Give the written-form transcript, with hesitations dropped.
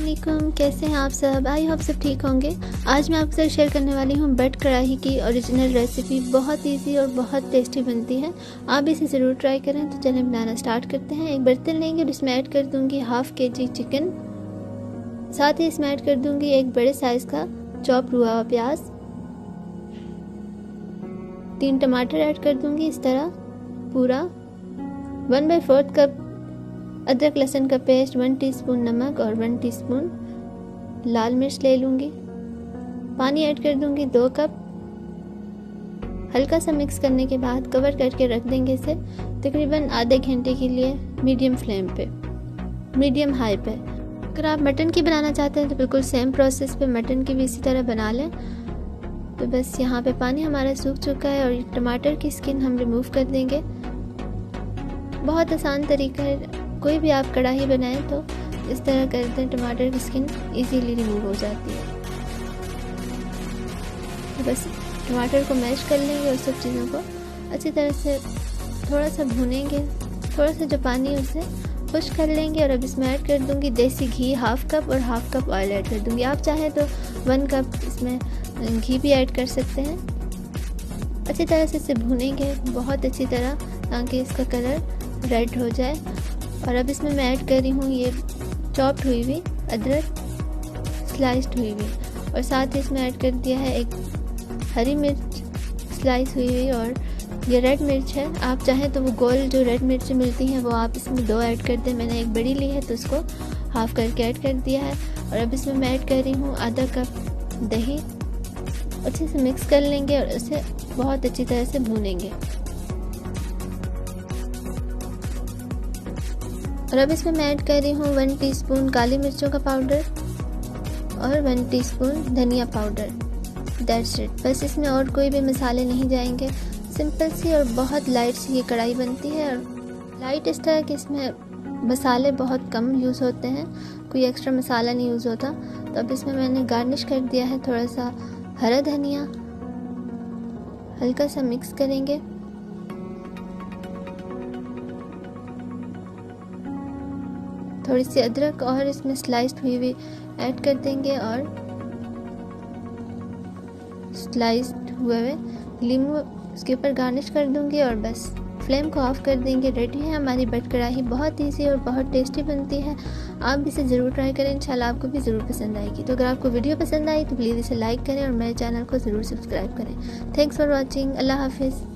अस्सलामुअलैकुम, कैसे हैं आप सब। आई होप सब ठीक होंगे। आज मैं आपके साथ शेयर करने वाली हूँ बट कढ़ाई की ओरिजिनल रेसिपी। बहुत इजी और बहुत टेस्टी बनती है, आप इसे ज़रूर ट्राई करें। तो चलें बनाना स्टार्ट करते हैं। एक बर्तन लेंगे और इसमें ऐड कर दूँगी हाफ़ kg चिकन। साथ ही इसमें ऐड कर दूँगी एक बड़े साइज़ का चॉप हुआ हुआ प्याज, 3 टमाटर ऐड कर दूँगी इस तरह पूरा, 1/4 कप अदरक लहसुन का पेस्ट, 1 टीस्पून नमक और 1 टीस्पून लाल मिर्च ले लूँगी। पानी ऐड कर दूँगी 2 कप। हल्का सा मिक्स करने के बाद कवर करके रख देंगे इसे तकरीबन आधे घंटे के लिए मीडियम फ्लेम पे, मीडियम हाई पे। अगर आप मटन की बनाना चाहते हैं तो बिल्कुल सेम प्रोसेस पे मटन की भी इसी तरह बना लें। तो बस यहाँ पे पानी हमारा सूख चुका है और टमाटर की स्किन हम रिमूव कर देंगे। बहुत आसान तरीका है, कोई भी आप कढ़ाई बनाएं तो इस तरह करते हैं, टमाटर की स्किन इजीली रिमूव हो जाती है। तो बस टमाटर को मैश कर लेंगे और सब चीज़ों को अच्छी तरह से थोड़ा सा भूनेंगे। थोड़ा सा जो पानी है उसे खुश कर लेंगे और अब इसमें ऐड कर दूंगी देसी घी 1/2 कप और 1/2 कप ऑयल ऐड कर दूंगी। आप चाहें तो 1 कप इसमें घी भी ऐड कर सकते हैं। अच्छी तरह से इसे भूनेंगे बहुत अच्छी तरह ताकि इसका कलर रेड हो जाए। और अब इसमें मैं ऐड कर रही हूँ ये चॉप्ड हुई हुई अदरक, स्लाइस्ड हुई हुई, और साथ ही इसमें ऐड कर दिया है एक हरी मिर्च स्लाइस हुई हुई, और ये रेड मिर्च है। आप चाहें तो वो गोल जो रेड मिर्च मिलती हैं वो आप इसमें 2 ऐड कर दें। मैंने एक बड़ी ली है तो उसको हाफ़ करके ऐड कर दिया है। और अब इसमें मैं ऐड कर रही हूँ आधा कप दही। अच्छे से मिक्स कर लेंगे और उसे बहुत अच्छी तरह से भूनेंगे। और अब इसमें मैं ऐड कर रही हूँ 1 टीस्पून काली मिर्चों का पाउडर और 1 टीस्पून धनिया पाउडर। दैट्स इट, बस इसमें और कोई भी मसाले नहीं जाएंगे। सिंपल सी और बहुत लाइट सी ये कढ़ाई बनती है। और लाइट इस तरह कि इसमें मसाले बहुत कम यूज़ होते हैं, कोई एक्स्ट्रा मसाला नहीं यूज़ होता। तो अब इसमें मैंने गार्निश कर दिया है थोड़ा सा हरा धनिया। हल्का सा मिक्स करेंगे। थोड़ी सी अदरक और इसमें स्लाइस्ड हुई हुई ऐड कर देंगे और स्लाइस्ड हुए हुए नींबू उसके ऊपर गार्निश कर दूंगी और बस फ्लेम को ऑफ कर देंगे। रेडी है हमारी बट कढ़ाई। बहुत इजी और बहुत टेस्टी बनती है, आप इसे ज़रूर ट्राई करें। इंशाल्लाह आपको भी ज़रूर पसंद आएगी। तो अगर आपको वीडियो पसंद आई तो प्लीज़ इसे लाइक करें और मेरे चैनल को ज़रूर सब्सक्राइब करें। Thanks for watching. अल्लाह हाफिज़।